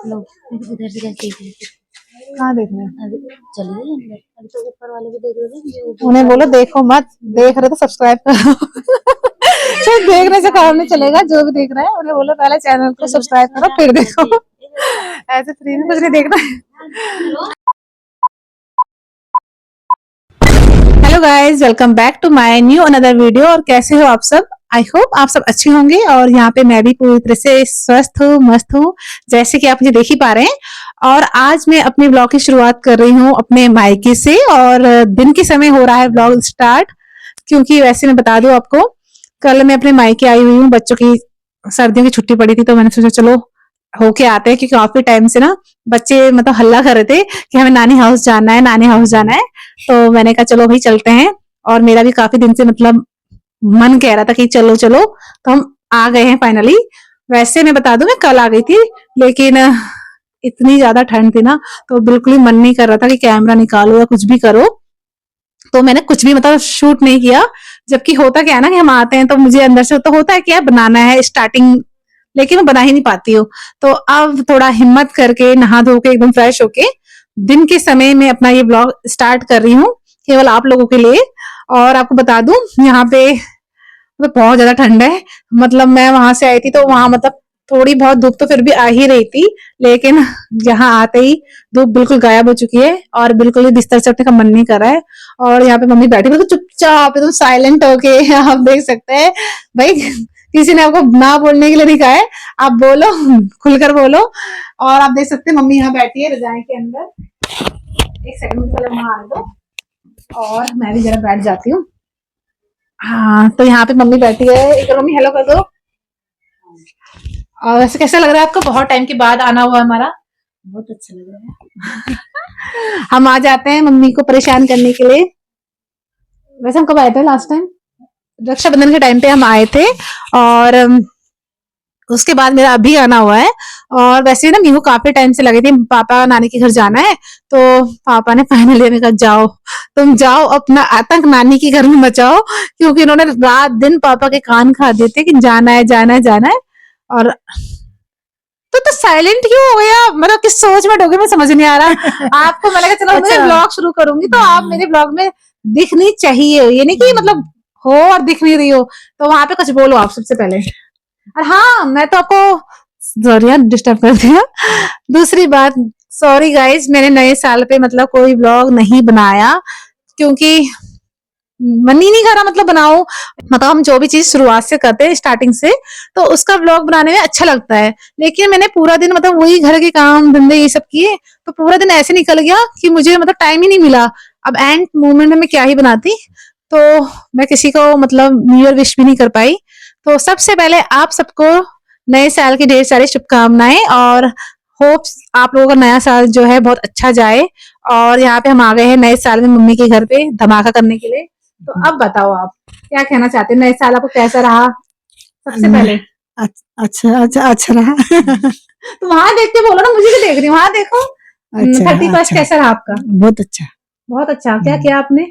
लो इधर से कैसे कहाँ देखना है? अभी चलिए अंदर। अभी तो ऊपर वाले भी देख रहे थे। उन्हें बोलो देखो मत, देख रहे तो सब्सक्राइब करो। सिर्फ देखने से काम नहीं चलेगा, जो भी देख रहा है उन्हें बोलो पहले चैनल को सब्सक्राइब करो फिर देखो। ऐसे फ्री में कुछ नहीं देखना है। Hello guys, welcome back to my new another video. और कैसे हो आप सब? आई होप आप सब अच्छे होंगे। और यहाँ पे मैं भी पूरी तरह से स्वस्थ हूँ, मस्त हूँ, जैसे कि आप मुझे देख ही पा रहे हैं। और आज मैं अपने ब्लॉग की शुरुआत कर रही हूँ अपने मायके से, और दिन के समय हो रहा है ब्लॉग स्टार्ट। क्योंकि वैसे मैं बता दूं आपको, कल मैं अपने मायके आई हुई हूँ, बच्चों की सर्दियों की छुट्टी पड़ी थी, तो मैंने सोचा चलो होके आते हैं, क्योंकि काफी टाइम से ना बच्चे मतलब हल्ला कर रहे थे कि हमें नानी हाउस जाना है, नानी हाउस जाना है। तो मैंने कहा चलो भाई चलते हैं। और मेरा भी काफी दिन से मतलब मन कह रहा था कि चलो चलो, तो हम आ गए हैं फाइनली। वैसे मैं बता दूं, मैं कल आ गई थी, लेकिन इतनी ज्यादा ठंड थी ना, तो बिल्कुल ही मन नहीं कर रहा था कि कैमरा निकालो या कुछ भी करो। तो मैंने कुछ भी मतलब शूट नहीं किया। जबकि होता क्या है ना कि हम आते हैं तो मुझे अंदर से तो होता है क्या बनाना है स्टार्टिंग, लेकिन मैं बना ही नहीं पाती हूँ। तो अब थोड़ा हिम्मत करके नहा धो के एकदम फ्रेश होके दिन के समय में अपना ये ब्लॉग स्टार्ट कर रही हूँ, केवल आप लोगों के लिए। और आपको बता दूं, यहाँ पे मतलब बहुत ज्यादा ठंड है। मतलब मैं वहां से आई थी तो वहां मतलब थोड़ी बहुत धूप तो फिर भी आ ही रही थी, लेकिन यहाँ आते ही धूप बिल्कुल गायब हो चुकी है और बिल्कुल ही बिस्तर से उठने का मन नहीं कर रहा है। और यहाँ पे मम्मी बैठी बिल्कुल चुपचाप एकदम साइलेंट होके। आप देख सकते हैं भाई, किसी ने आपको ना बोलने के लिए नहीं कहा है, आप बोलो, खुलकर बोलो। और आप देख सकते हैं मम्मी यहाँ बैठी है रजाई के अंदर। एक सेकंड मुझे पहले वहां आने दो और मैं भी जरा बैठ जाती हूँ। हाँ, तो यहाँ पे मम्मी बैठी है। एक मम्मी हेलो कर दो। और वैसे कैसा लग रहा है आपको, बहुत टाइम के बाद आना हुआ हमारा? बहुत अच्छा लग रहा है। हम आ जाते हैं मम्मी को परेशान करने के लिए। वैसे हम कब आए थे लास्ट टाइम? रक्षाबंधन के टाइम पे हम आए थे। और उसके बाद मेरा अभी आना हुआ है। और वैसे ना मीहू काफी टाइम से लगे थे पापा नानी के घर जाना है, तो पापा ने फाइनली हमें कहा जाओ, तुम जाओ, अपना आतंक नानी के घर में मचाओ। क्योंकि उन्होंने रात दिन पापा के कान खा दिए थे कि जाना है जाना है जाना है। और तो साइलेंट क्यों हो गया? मतलब किस सोच में डोगे, मैं समझ नहीं आ रहा आपको। मैंने कहा चलो मैं ब्लॉग शुरू करूंगी तो आप मेरे ब्लॉग में दिखनी चाहिए, ये नहीं कि मतलब हो और दिख नहीं रही हो। तो वहां पे कुछ बोलो आप सबसे पहले। और हाँ, मैं तो आपको सॉरी डिस्टर्ब कर दिया। दूसरी बात, सॉरी गाइज, मैंने नए साल पे मतलब कोई ब्लॉग नहीं बनाया, क्योंकि मन ही नहीं कर रहा मतलब बनाओ। मतलब हम जो भी चीज शुरुआत से करते हैं स्टार्टिंग से, तो उसका ब्लॉग बनाने में अच्छा लगता है। लेकिन मैंने पूरा दिन मतलब वही घर के काम धंधे ये सब किए, तो पूरा दिन ऐसे निकल गया कि मुझे मतलब टाइम ही नहीं मिला। अब एंड मोमेंट में मैं क्या ही बनाती। तो मैं किसी को मतलब न्यू ईयर विश भी नहीं कर पाई। तो सबसे पहले आप सबको नए साल की ढेर सारी शुभकामनाएं। और होप आप लोगों का नया साल जो है बहुत अच्छा जाए। और यहाँ पे हम आ गए हैं नए साल में मम्मी के घर पे धमाका करने के लिए। तो अब बताओ आप क्या कहना चाहते हैं, नए साल आपको कैसा रहा सबसे पहले? अच्छा अच्छा अच्छा रहा। तो वहां देख के बोलो ना, मुझे भी देख रही हूँ, वहां देखो। अच्छा 31 अच्छा, कैसा रहा आपका? बहुत अच्छा। बहुत अच्छा। क्या किया आपने?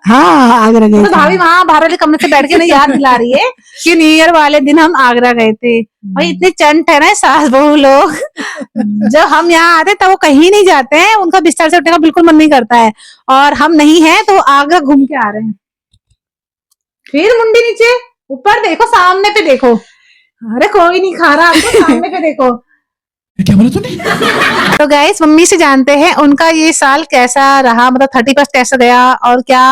हाँ, आगरा गए तो थे। भाभी वहां बाहर वाले कमरे से बैठ के ना याद दिला रही है कि न्यू ईयर वाले दिन हम आगरा गए थे। और इतने चंट है ना सास बहू लोग। जब हम यहाँ आते तब वो कहीं नहीं जाते हैं, उनका बिस्तर से उठने का बिल्कुल मन नहीं करता है। और हम नहीं है तो आगरा घूम के आ रहे हैं। फिर मुंडी नीचे, ऊपर देखो, सामने पे देखो। अरे कोई नहीं खा रहा आपको, सामने पे देखो। क्या बोला तूने? तो गाइस, मम्मी से जानते हैं उनका ये साल कैसा रहा, मतलब 31 कैसा गया और क्या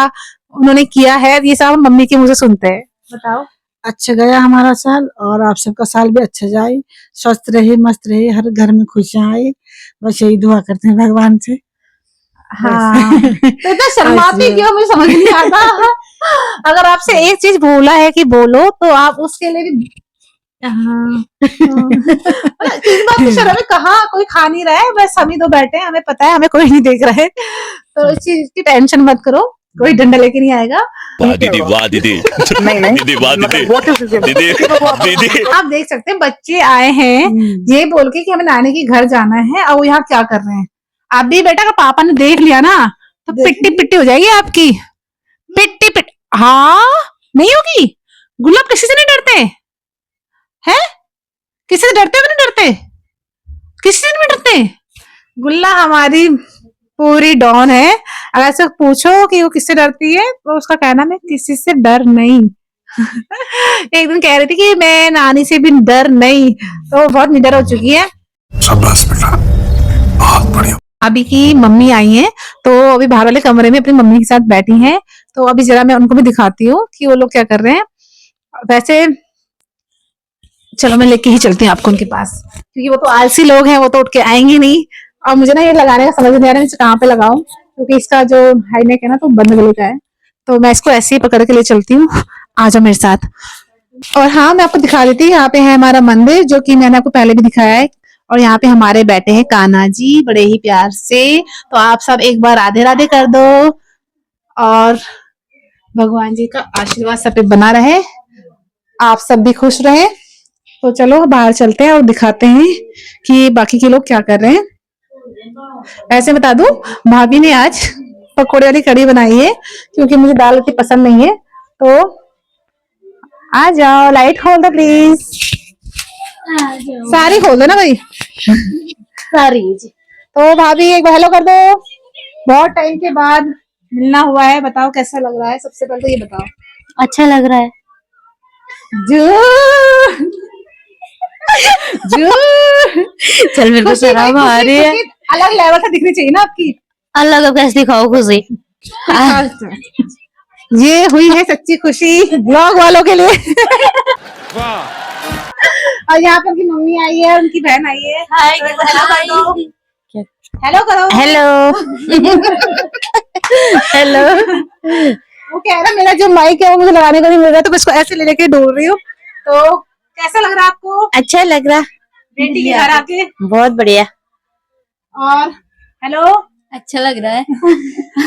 उन्होंने किया है, ये सब हम मम्मी के मुंह से सुनते हैं। बताओ। अच्छा गया हमारा साल, और आप सबका साल भी अच्छा जाए, स्वस्थ रहे, मस्त रहे, हर घर में खुशियां आए, बस यही दुआ करते हैं भगवान से। हाँ। तो इतना शर्माती क्यों, मुझे समझ नहीं आता। अगर आपसे एक चीज भूला है कि बोलो, तो आप उसके लिए भी हाँ। तीन बात की शर्म है, कहाँ कोई खा नहीं रहा है, बस हम ही दो बैठे हैं, हमें पता है हमें कोई नहीं देख रहा है। तो इस चीज की टेंशन मत करो, कोई डंडा लेके नहीं आएगा। वाह दीदी, वाह दीदी, नहीं दीदी, वाह दीदी, दीदी, दीदी। आप देख सकते हैं बच्चे आए हैं ये बोल के कि हमें नानी के घर जाना है, और वो यहाँ क्या कर रहे हैं। आप भी बेटा का पापा ने देख लिया ना तो पिट्टी पिट्टी हो जाएगी आपकी, पिट्टी पिट। हाँ नहीं होगी, गुलाब किसी से नहीं डरते हैं। किसी से डरते हो कि नहीं डरते? किसी से नहीं डरते? गुल्ला हमारी पूरी डॉन है। अगर से पूछो कि वो किससे डरती है तो उसका कहना मैं किसी से डर नहीं। एक दिन कह रही थी कि मैं नानी से भी डर नहीं, तो वो बहुत निडर हो चुकी है। शाबाश बेटा, बहुत बढ़िया। अभी की मम्मी आई हैं, तो अभी बाहर वाले कमरे में अपनी मम्मी के साथ बैठी हैं। तो अभी जरा मैं उनको भी दिखाती हूँ कि वो लोग क्या कर रहे हैं। वैसे चलो मैं लेके ही चलती हूँ आपको उनके पास, क्योंकि वो तो आलसी लोग हैं, वो तो उठ के आएंगे नहीं। और मुझे ना ये लगाने का समझ नहीं आ रहा है इसे कहाँ पे लगाऊं, क्योंकि इसका जो हाई नेक है ना तो बंद गले का है। तो मैं इसको ऐसे ही पकड़ के ले चलती हूँ, आ जाओ मेरे साथ। और हाँ, मैं आपको दिखा देती हूँ, यहाँ पे है हमारा मंदिर, जो कि मैंने आपको पहले भी दिखाया है। और यहाँ पे हमारे बैठे हैं कान्हा जी बड़े ही प्यार से। तो आप सब एक बार राधे राधे कर दो, और भगवान जी का आशीर्वाद सब पे बना रहे, आप सब भी खुश रहे। तो चलो बाहर चलते हैं और दिखाते हैं कि बाकी के लोग क्या कर रहे हैं। ऐसे बता दूं, भाभी ने आज पकौड़े वाली कढ़ी बनाई है, क्योंकि मुझे दाल इतनी पसंद नहीं है। तो आ जाओ, लाइट खोल दो प्लीज। सारी खोल दो ना भाई, सारी। तो भाभी एक बार हेलो कर दो। बहुत टाइम के बाद मिलना हुआ है, बताओ कैसा लग रहा है? सबसे पहले तो ये बताओ। अच्छा लग रहा है। जो जो चल मेरे को खुशी भाई, शर्म आ खुशी, रही है। खुशी अलग लेवल से दिखनी चाहिए ना आपकी। अल्लाह का कैसे दिखाओ खुशी। ये हुई है सच्ची खुशी ब्लॉग वालों के लिए। और यहाँ पे उनकी मम्मी आई है, उनकी बहन आई है। हेलो करो। Hello hello. वो कह रहा है मेरा जो माइक है वो मुझे लगाने को नहीं मिल रहा, तो मैं इसको ऐसे ले लेके डोल रही हूँ। तो कैसा लग रहा है आपको अच्छा लग रहा। बेटी के घर आके? बहुत बढ़िया। और हेलो, अच्छा लग रहा है।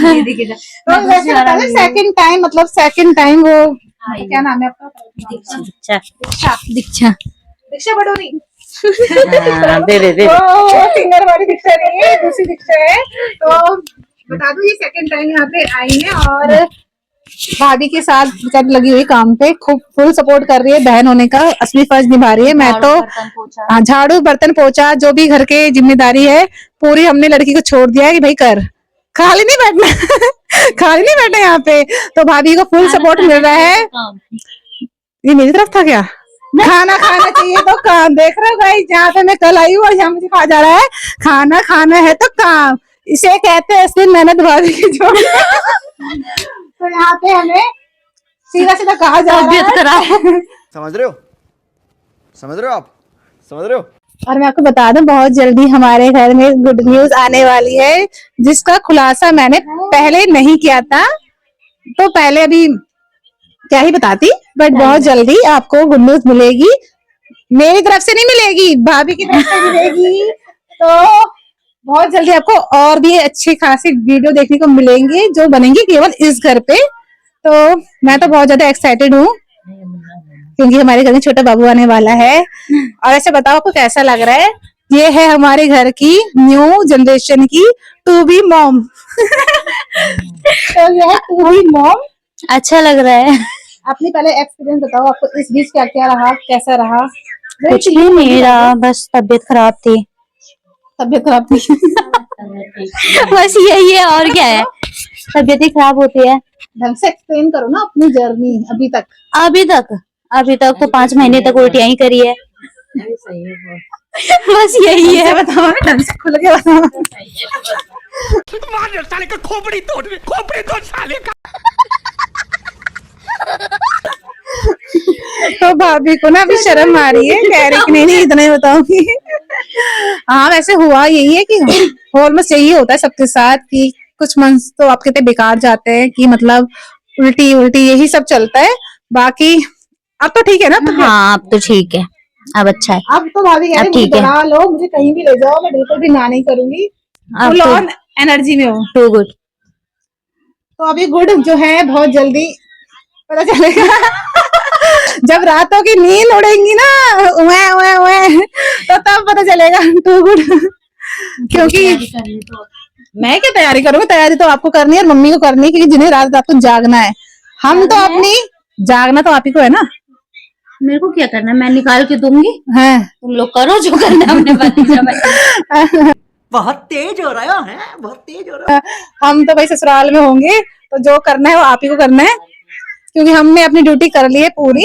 ये देखिए। तो वैसे बता दें, सेकंड टाइम, मतलब सेकंड टाइम वो क्या नाम है आपका? दीक्षा। दीक्षा। दीक्षा। दीक्षा बडोनी। दे। तो सिंगर वाली दीक्षा नहीं है, दूसरी दीक्षा है। तो बता दूं ये सेकंड टाइम यहाँ पे आई है, और भाभी के साथ बेचारी लगी हुई काम पे, खूब फुल सपोर्ट कर रही है, बहन होने का असली फर्ज निभा रही है। मैं तो झाड़ू बर्तन पोछा जो भी घर के जिम्मेदारी है पूरी हमने लड़की को छोड़ दिया है कि भाई कर, खाली नहीं बैठना। खाली नहीं बैठना यहाँ पे। तो भाभी को फुल सपोर्ट मिल रहा है। ये मेरी तरफ था क्या? खाना खाना चाहिए तो काम। देख रहे हो गाइस, जहाँ पे मैं कल आई हूँ और यहाँ मुझे कहा जा रहा है खाना खाना है तो काम। इसे कहते हैं असली मेहनत भाभी की जोड़। तो यहाँ पे हमें सीधा सीधा कहा जा रहा है। समझ रहे हो? समझ रहे हो आप? समझ रहे हो? और मैं आपको बता दूं, बहुत जल्दी हमारे घर में गुड न्यूज आने वाली है, जिसका खुलासा मैंने पहले नहीं किया था। तो पहले अभी क्या ही बताती, बट बहुत जल्दी आपको गुड न्यूज मिलेगी। मेरी तरफ से नहीं मिलेगी, भाभी की तरफ से मिलेगी। तो बहुत जल्दी आपको और भी अच्छी खासी वीडियो देखने को मिलेंगी, जो बनेंगी केवल इस घर पे। तो मैं तो बहुत ज्यादा एक्साइटेड हूँ, क्योंकि हमारे घर में छोटा बाबू आने वाला है। और ऐसे बताओ आपको कैसा लग रहा है? ये है हमारे घर की न्यू जनरेशन की टू बी मॉम। तो ये है टू बी मॉम। अच्छा लग रहा है। अपनी पहले एक्सपीरियंस बताओ, आपको इस बीच क्या क्या रहा, कैसा रहा? कुछ भी नहीं रहा, बस तबीयत खराब थी। तबीयत खराब थी। बस यही है, और क्या है, तबीयत ही खराब होती है। ढंग से एक्सप्लेन करो ना अपनी जर्नी अभी तक। अभी तक तो 5 महीने तक उल्टियां ही करी है। बस यही है। बताओ ना, ढंग से खुल के बताओ। साले का खोपड़ी तोड़ साले का। तो भाभी को ना अभी शर्म आ रही है, कह रही कि नहीं इतना ही बताऊंगी। हाँ, वैसे हुआ यही है कि ऑलमोस्ट यही होता है सबके साथ, कि कुछ मंथ तो आपके इतने बेकार जाते हैं कि मतलब उल्टी उल्टी यही सब चलता है। बाकी अब तो ठीक है ना? हाँ, अब तो ठीक है, अब अच्छा है। अब तो भाभी कह रही मुझे बढ़ा लो, मुझे कहीं भी ले जाओ, मैं बिल्कुल भी ना नहीं करूंगी। फुल ऑन एनर्जी में हो। Too good. तो अभी गुड जो है बहुत जल्दी पता चलेगा। जब रातों की नींद उड़ेंगी ना उए उए उए, तो तब पता चलेगा टू गुड। क्योंकि मैं क्या तैयारी करूंगी? तैयारी तो आपको करनी है और मम्मी को करनी है, क्योंकि जिन्हें रात रात को जागना है। हम तो अपनी जागना तो आप ही को है ना। मेरे को क्या करना है, मैं निकाल के दूंगी, हैं तुम लोग करो जो करना है अपने भतीजा भाई। बहुत तेज हो रहा है, बहुत तेज हो रहा है। हम तो भाई ससुराल में होंगे तो जो करना है वो आप ही को करना है, क्योंकि हमने अपनी ड्यूटी कर ली है पूरी।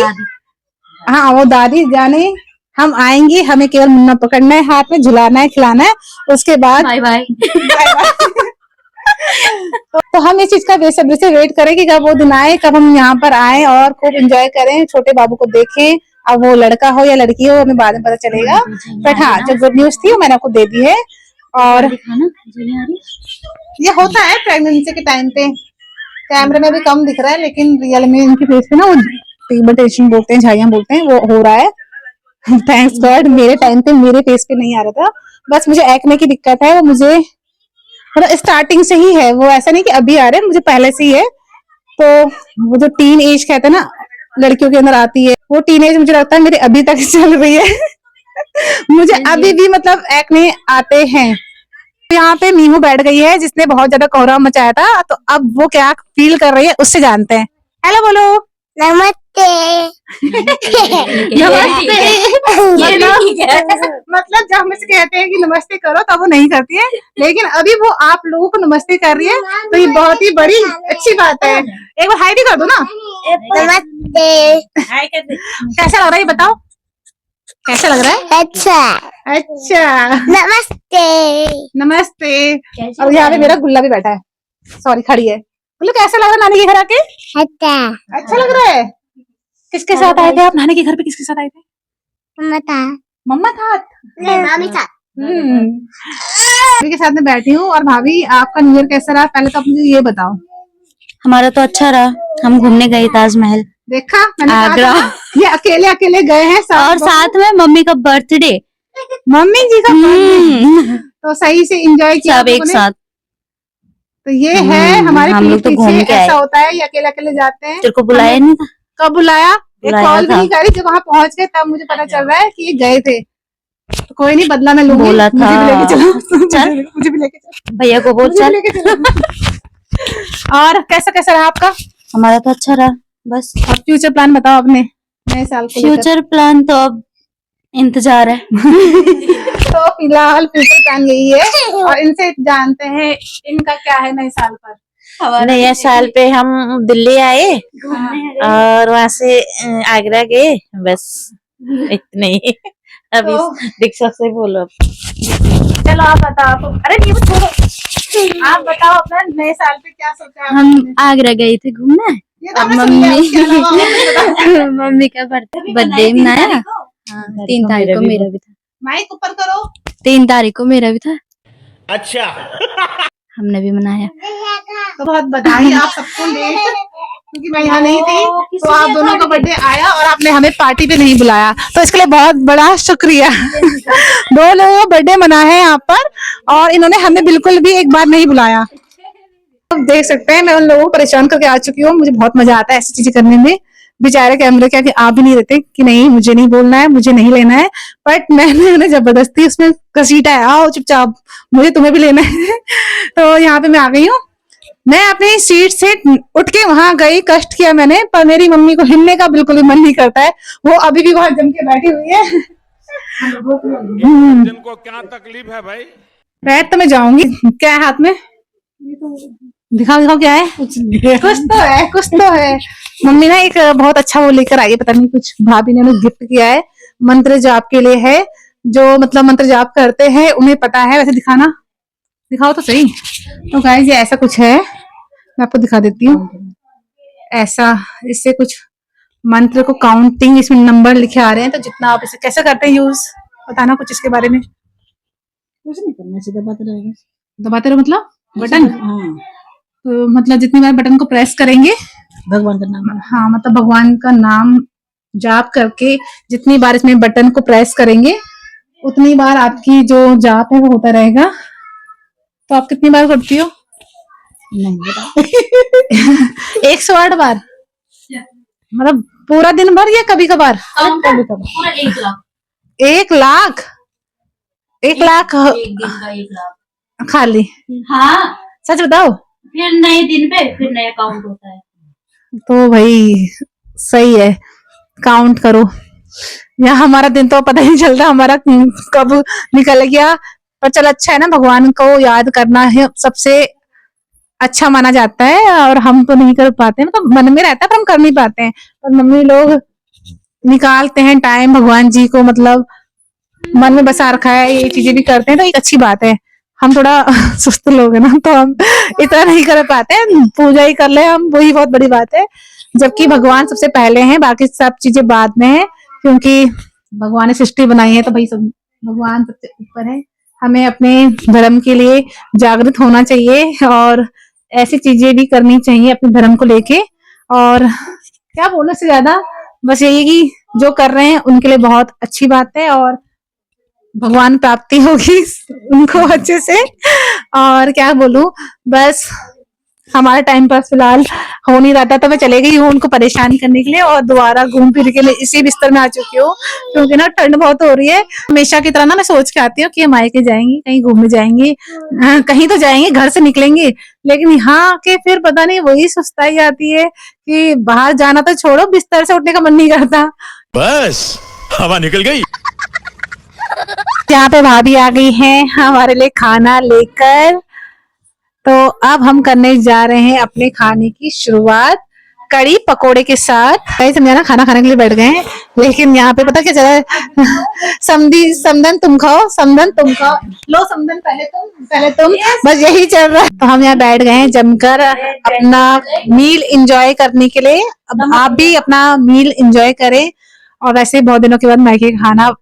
हाँ वो दादी जाने, हम आएंगे, हमें केवल मुन्ना पकड़ना है, हाथ में झुलाना है, खिलाना है, उसके बाद बाय बाय। तो हम इस चीज का बेसब्री से वेट करें कि कब वो दिन आए, कब हम यहाँ पर आए और खूब एंजॉय करें, छोटे बाबू को देखें। अब वो लड़का हो या लड़की हो हमें बाद में पता चलेगा, बट हाँ जो गुड न्यूज थी वो मैंने आपको दे दी है। और ये होता है प्रेगनेंसी के टाइम पे, कैमरे में भी कम दिख रहा है लेकिन रियल में इनके फेस पे ना वो पिगमेंटेशन बोलते हैं, झाइयां बोलते हैं, वो हो रहा है। थैंक्स गॉड मेरे टाइम पे मेरे फेस पे नहीं आ रहा था। बस मुझे एक्ने की दिक्कत है, वो मुझे मतलब स्टार्टिंग से ही है, वो ऐसा नहीं कि अभी आ रहे हैं, मुझे पहले से ही है। तो वो जो टीन एज कहते हैं ना लड़कियों के अंदर आती है, वो टीन एज मुझे लगता है मेरे अभी तक चल रही है। मुझे अभी भी मतलब एक्ने आते हैं। यहाँ पे मीहू बैठ गई है जिसने बहुत ज्यादा कोहराम मचाया था, तो अब वो क्या फील कर रही है उससे जानते हैं। हेलो बोलो। नमस्ते। मतलब जब हम इसे कहते हैं कि नमस्ते करो तो वो नहीं करती है, लेकिन अभी वो आप लोगों को नमस्ते कर रही है, तो ये बहुत ही बड़ी अच्छी बात है। एक बार हाय भी कर दो ना। नमस्ते। कैसा लग रहा है ये बताओ, कैसा लग रहा है? अच्छा अच्छा नमस्ते। नमस्ते। और यहाँ पे मेरा गुल्ला भी बैठा है, सॉरी खड़ी है। गुल्ला कैसा लग रहा है नानी के घर आके? अच्छा लग रहा है। किसके साथ आए थे आप नानी के घर पे, किसके साथ आए थे? मम्मा था। नानी था। भाभी के साथ में बैठी हूँ। और भाभी आपका न्यू ईयर कैसा रहा, पहले तो आप मुझे ये बताओ। हमारा तो अच्छा रहा, हम घूमने गए ताजमहल, देखा मैंने कहा आगरा। था ना, ये अकेले अकेले गए हैं और साथ में मम्मी का बर्थडे, मम्मी जी का birthday। तो सही से एंजॉय किया सब आप एक लोगों ने। साथ। तो ये है हमारे हम लोग पीठ तो घूम पीछे के आए। ऐसा होता है, ये अकेले अकेले जाते हैं। तेरे को बुलाया नहीं था? कब बुलाया? एक बुलाया कॉल भी था। नहीं करी, जब वहाँ पहुंच गए तब मुझे पता चल रहा है कि ये गए थे। तो कोई नहीं, बदला मैं लूंगी। बोला मुझे था। भी लेके चलो। चल। मुझे भी लेके चलो। भैया को बोल मुझे चल। भी लेके चलो। और कैसा कैसा रहा आपका? हमारा तो अच्छा रहा बस। और फ्यूचर प्लान बताओ अपने नए साल को लेकर। फ्यूचर प्लान तो अब इंतजार है। तो फिलहाल फ्यूचर प्लान यही है, और इनसे जानते हैं इनका क्या है नए साल पर। नया साल पे हम दिल्ली आए और वहाँ से आगरा गए, बस इतने ही। अभी दीक्षा से बोलो। चलो आप बताओ। अरे ये भी छोड़ो, आप बताओ अपना नए साल पे क्या सोचा है? हम आगरा गए थे घूमने, ये तो अब हमें समझ गया, उसके अलावा और कुछ बताओ। मम्मी का बर्थडे मनाया। हाँ, 3 तारीख को मेरा भी था। माइक ऊपर करो। 3 तारीख को मेरा भी था, अच्छा हमने भी मनाया। तो बहुत बधाई आप सबको लेट, क्योंकि मैं यहाँ नहीं थी तो आप दोनों का बर्थडे आया और आपने हमें पार्टी पे नहीं बुलाया, तो इसके लिए बहुत बड़ा शुक्रिया। 2 लोगों का बर्थडे मना है यहाँ पर और इन्होंने हमें बिल्कुल भी एक बार नहीं बुलाया। आप देख सकते हैं मैं उन लोगों को परेशान करके आ चुकी हूँ। मुझे बहुत मजा आता है ऐसी चीजें करने में। बेचारे कैमरे क्या कि आप भी नहीं रहते कि नहीं मुझे नहीं बोलना है, मुझे नहीं लेना है, बट मैंने उन्हें जबरदस्ती उसमें घसीटा है, आओ चुपचाप मुझे तुम्हें भी लेना है। तो यहाँ पे मैं आ गई हूँ। मैं अपनी सीट से उठ के वहां गई, कष्ट किया मैंने, पर मेरी मम्मी को हिलने का बिल्कुल भी मन नहीं करता है, वो अभी भी वहां जम के बैठी हुई है। जिनको क्या तकलीफ है भाई? बैठ तो मैं जाऊंगी। क्या है हाथ में? दिखाओ दिखाओ क्या है? कुछ तो है, कुछ तो है। मम्मी ना एक बहुत अच्छा वो लेकर आई है, पता नहीं कुछ भाभी ने उन्हें गिफ्ट किया है, मंत्र जाप के लिए है। जो मतलब मंत्र जाप करते हैं उन्हें पता है। वैसे दिखाना, दिखाओ तो सही। तो गाइस ये ऐसा कुछ है, मैं आपको दिखा देती हूँ। ऐसा इससे कुछ मंत्र को काउंटिंग, इसमें नंबर लिखे आ रहे हैं, तो जितना आप इसे कैसे करते हैं यूज, बताना कुछ इसके बारे में। कुछ नहीं करना, सीधा बात रहेगा। दबाते रहो मतलब बटन। हाँ, तो मतलब जितनी बार बटन को प्रेस करेंगे, भगवान का नाम। हाँ मतलब भगवान का नाम जाप करके जितनी बार इसमें बटन को प्रेस करेंगे उतनी बार आपकी जो जाप है वो होता रहेगा। तो आप कितनी बार करती हो? नहीं बता। 108 बार, मतलब पूरा दिन भर या कभी कभार? कभी कभी 1 लाख? 1 लाख एक दिन का 1 लाख। खाली? हाँ, सच बताओ। फिर नए दिन पे फिर नया काउंट होता है। तो भाई सही है, काउंट करो। यहाँ हमारा दिन तो पता ही नहीं चलता हमारा कब निकल गया। पर चल अच्छा है ना, भगवान को याद करना है सबसे अच्छा माना जाता है, और हम तो नहीं कर पाते, मतलब मन में रहता है पर हम कर नहीं पाते हैं। पर मम्मी लोग निकालते हैं टाइम भगवान जी को, मतलब मन में बसा रखा है, ये चीजें भी करते हैं तो एक अच्छी बात है। हम थोड़ा सुस्त लोग हैं ना, तो हम इतना नहीं कर पाते हैं, पूजा ही कर ले हम, वही बहुत बड़ी बात है। जबकि भगवान सबसे पहले हैं, बाकी सब चीजें बाद में है, क्योंकि भगवान ने सृष्टि बनाई है तो भाई सब भगवान सबसे ऊपर है। हमें अपने धर्म के लिए जागृत होना चाहिए और ऐसी चीजें भी करनी चाहिए अपने धर्म को लेके। और क्या बोलने से ज्यादा बस यही कि जो कर रहे हैं उनके लिए बहुत अच्छी बात है, और भगवान प्राप्ति होगी उनको अच्छे से। और क्या बोलूं, बस हमारा टाइम पास फिलहाल हो नहीं रहा था तो मैं चले गई हूँ उनको परेशान करने के लिए, और दोबारा घूम फिर के इसी बिस्तर में आ चुकी हूँ, क्योंकि ना ठंड बहुत हो रही है। हमेशा की तरह ना मैं सोच के आती हूँ कि हम मायके जाएंगे, कहीं घूमने जाएंगे, कहीं तो जाएंगे, घर से निकलेंगे, लेकिन यहाँ के फिर पता नहीं वही सुस्ताई आती है कि बाहर जाना तो छोड़ो, बिस्तर से उठने का मन नहीं करता। बस हवा निकल गई। यहाँ पे भाभी आ गई हैं हमारे लिए खाना लेकर, तो अब हम करने जा रहे हैं अपने खाने की शुरुआत कड़ी पकोड़े के साथ। कई समझाना खाना खाने के लिए बैठ गए हैं, लेकिन यहाँ पे पता क्या चला है, समदन तुम खाओ, समदन तुम खाओ, लो समदन पहले तुम, बस यही चल रहा है। तो हम यहाँ बैठ गए हैं जमकर अपना मील एंजॉय करने के लिए। अब आप भी अपना मील एंजॉय करें। और वैसे बहुत दिनों के बाद मायके का खाना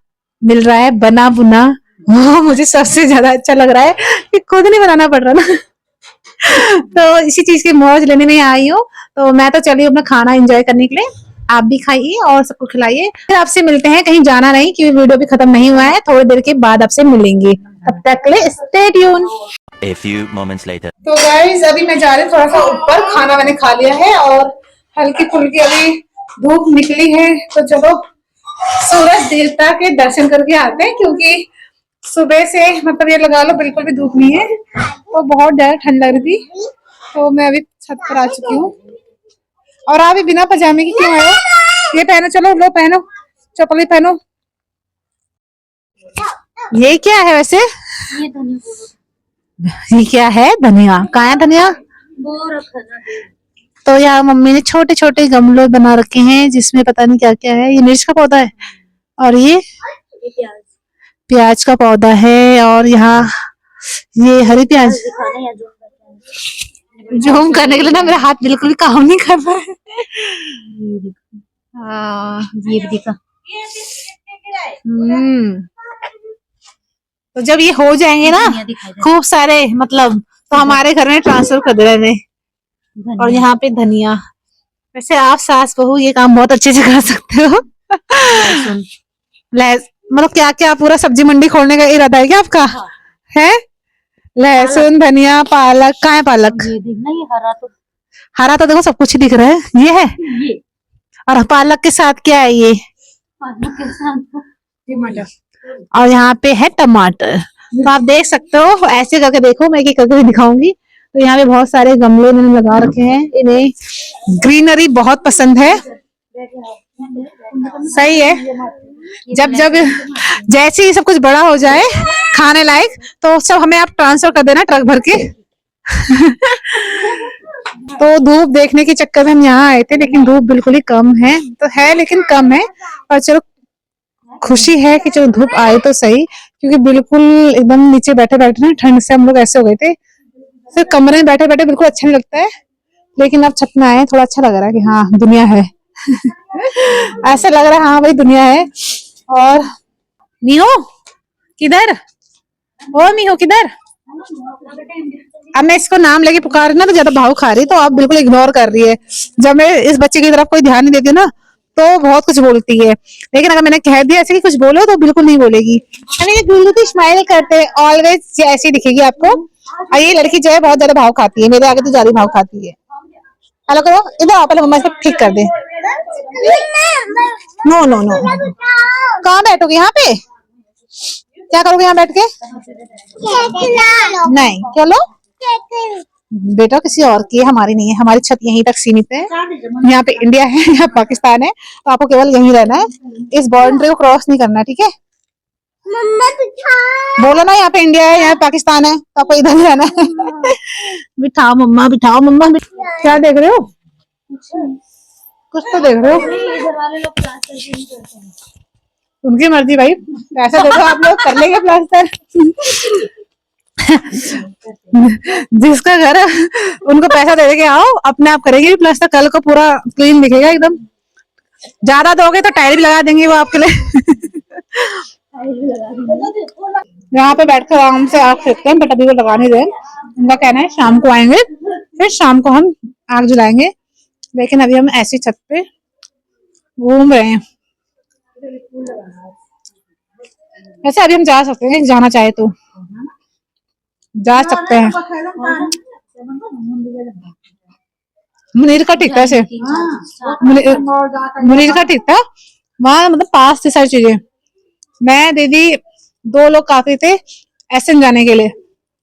मिल रहा है बना बुना, वो मुझे सबसे ज्यादा अच्छा लग रहा है कि खुद नहीं बनाना पड़ रहा ना। तो इसी चीज की मौज लेने में आई हूँ, तो मैं तो चली अपना खाना एंजॉय करने के लिए। आप भी खाइए और सबको खिलाइए। फिर आपसे मिलते हैं, कहीं जाना नहीं क्योंकि वीडियो भी खत्म नहीं हुआ है, थोड़ी देर के बाद आपसे मिलेंगे, तब तक के लिए stay tune. A few moments later. तो गाइस अभी मैं जा रही हूँ थोड़ा सा ऊपर, खाना मैंने खा लिया है और हल्की फुल्की अभी धूप निकली है, तो चलो सूरज देवता के दर्शन करके आते हैं, क्योंकि सुबह से मतलब ये लगा लो बिल्कुल भी धूप नहीं है, तो बहुत ज्यादा ठंड लग रही थी। तो मैं अभी छत पर आ चुकी हूँ। और आप भी बिना पजामे की क्यों आए हो? ये पहनो, चलो लो पहनो, चप्पल पहनो। ये क्या है वैसे? ये क्या है? धनिया। कहाँ है धनिया? तो यहाँ मम्मी ने छोटे छोटे गमले बना रखे हैं जिसमें पता नहीं क्या क्या है। ये मिर्च का पौधा है और ये प्याज का पौधा है, और यहाँ ये हरी प्याज। जूम करने के लिए ना मेरा हाथ बिल्कुल भी काम नहीं कर रहा है। ये देखा। तो जब ये हो जाएंगे ना खूब सारे, मतलब तो हमारे घर में ट्रांसफर कर दे रहे। और यहाँ पे धनिया। वैसे आप सास बहू ये काम बहुत अच्छे से कर सकते हो। मतलब क्या क्या पूरा सब्जी मंडी खोलने का इरादा है क्या आपका? है लहसुन धनिया पालक। कहाँ है पालक? हरा तो देखो सब कुछ ही दिख रहा है। ये है और पालक के साथ क्या है? ये टमाटर। और यहाँ पे है टमाटर। तो आप देख सकते हो, ऐसे करके देखो, मैं करके भी दिखाऊंगी। तो यहाँ पे बहुत सारे गमले इन्होंने लगा रखे हैं, इन्हें ग्रीनरी बहुत पसंद है। सही है। जब जब जैसे ही सब कुछ बड़ा हो जाए खाने लायक, तो सब हमें आप ट्रांसफर कर देना ट्रक भर के। तो धूप देखने के चक्कर में हम यहाँ आए थे, लेकिन धूप बिल्कुल ही कम है, तो है लेकिन कम है। और चलो खुशी है कि चलो धूप आए तो सही, क्योंकि बिल्कुल एकदम नीचे बैठे बैठे ना ठंड से हम लोग ऐसे हो गए थे, सिर्फ कमरे में बैठे बैठे बिल्कुल अच्छा नहीं लगता है। लेकिन अब छत में आए थोड़ा अच्छा लग रहा है कि हाँ दुनिया है। ऐसा लग रहा है हाँ भाई दुनिया है। और मीहो किधर? ओ मीहो किधर? अब मैं इसको नाम लेके पुकार रही ना तो ज्यादा भाव खा रही, तो आप बिल्कुल इग्नोर कर रही है। जब मैं इस बच्चे की तरफ कोई ध्यान नहीं देती ना तो बहुत कुछ बोलती है, लेकिन अगर मैंने कह दिया ऐसे कि कुछ बोलो तो बिल्कुल नहीं बोलेगी। गुल्लू स्माइल करते ऑलवेज ऐसी दिखेगी आपको। और ये लड़की जो है बहुत ज्यादा भाव खाती है, मेरे आगे तो ज्यादा भाव खाती है। हेलो करो, इधर आओ, पहले मम्मा इसको ठीक कर दे। नो नो नो, कहाँ बैठोगे? यहाँ पे क्या करोगे? यहाँ बैठ के नहीं, चलो बेटा किसी और की है, हमारी नहीं है। हमारी छत यहीं तक सीमित है। यहाँ पे इंडिया है, यहाँ पाकिस्तान है, तो आपको केवल यहीं रहना है, इस बाउंड्री को क्रॉस नहीं करना, ठीक है। बोलो ना, यहाँ पे इंडिया है, यहाँ पाकिस्तान है, तो आपको इधर ही रहना है। बिठाओ मम्मा, बिठाओ मम्मा। क्या देख रहे हो? कुछ तो देख रहे हो। उनकी मर्जी भाई, पैसा दे दो आप लोग, कर लेंगे प्लास्टर। जिसका घर है उनको पैसा दे के आओ, अपने आप करेंगे प्लास्टर, कल को पूरा क्लीन दिखेगा एकदम। ज्यादा दोगे तो टाइल भी लगा देंगे वो आपके लिए। यहाँ पे बैठकर आराम से आग सेकते हैं, बट अभी वो लगा नहीं रहे। उनका कहना है शाम को आएंगे, फिर शाम को हम आग जलाएंगे, लेकिन अभी हम ऐसी छत पे घूम रहे हैं। वैसे अभी हम जा सकते हैं, जाना चाहे तो जा सकते हैं। मुनीर का ठीक था, ऐसे मुनीर का ठीक था वहाँ, मतलब पास थी सारी चीजें। मैं दीदी 2 लोग काफी थे एसएन जाने के लिए।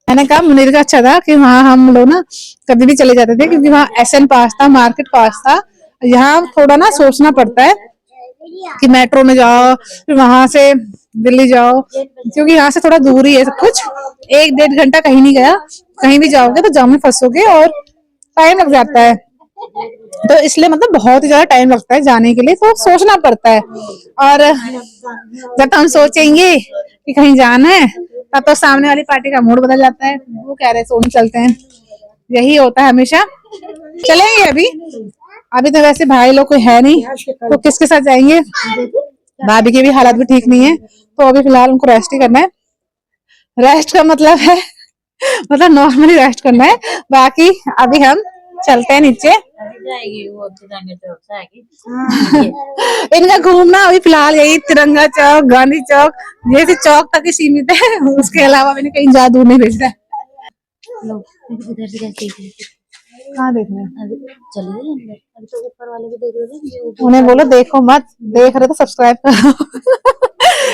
मैंने कहा मुनीर का अच्छा था कि वहाँ हम लोग ना कभी भी चले जाते थे, क्योंकि वहाँ एसएन पास था, मार्केट पास था। यहाँ थोड़ा ना सोचना पड़ता है कि मेट्रो में जाओ, फिर वहां से दिल्ली जाओ, क्योंकि यहाँ से थोड़ा दूर ही है सब कुछ। 1-1.5 घंटा कहीं नहीं गया, कहीं भी जाओगे तो जाम में फंसोगे और टाइम लग जाता है। तो इसलिए मतलब बहुत ही ज्यादा टाइम लगता है जाने के लिए, तो सोचना पड़ता है। और जब हम सोचेंगे कि कहीं जाना है, तब तो सामने वाली पार्टी का मूड बदल जाता है, वो कह रहे सोने चलते हैं। यही होता है हमेशा। चलेंगे अभी तो वैसे भाई लोग कोई है नहीं, तो किसके साथ जाएंगे। भाभी की भी हालत भी ठीक नहीं है, तो अभी फिलहाल उनको रेस्ट ही करना है। रेस्ट का मतलब है मतलब नॉर्मली रेस्ट करना है। बाकी अभी हम चलते हैं नीचे। इनका घूमना अभी फिलहाल यही तिरंगा चौक, गांधी चौक, जैसे चौक तक ही सीमित है, उसके अलावा मैंने कहीं ज्यादा दूर नहीं भेजना है। कहाँ देखना है? चलिए अभी तो ऊपर वाले भी देख रहे हैं। उन्हें बोलो देखो मत, देख रहे तो सब्सक्राइब करो।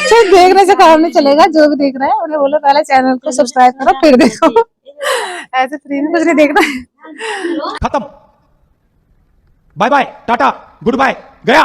सिर्फ देखने से काम नहीं चलेगा, जो भी देख रहा है उन्हें बोलो पहले चैनल को सब्सक्राइब करो फिर देखो। ऐसे फ्री में कुछ नहीं देखना है। खत्म, bye bye, tata, good bye, गया।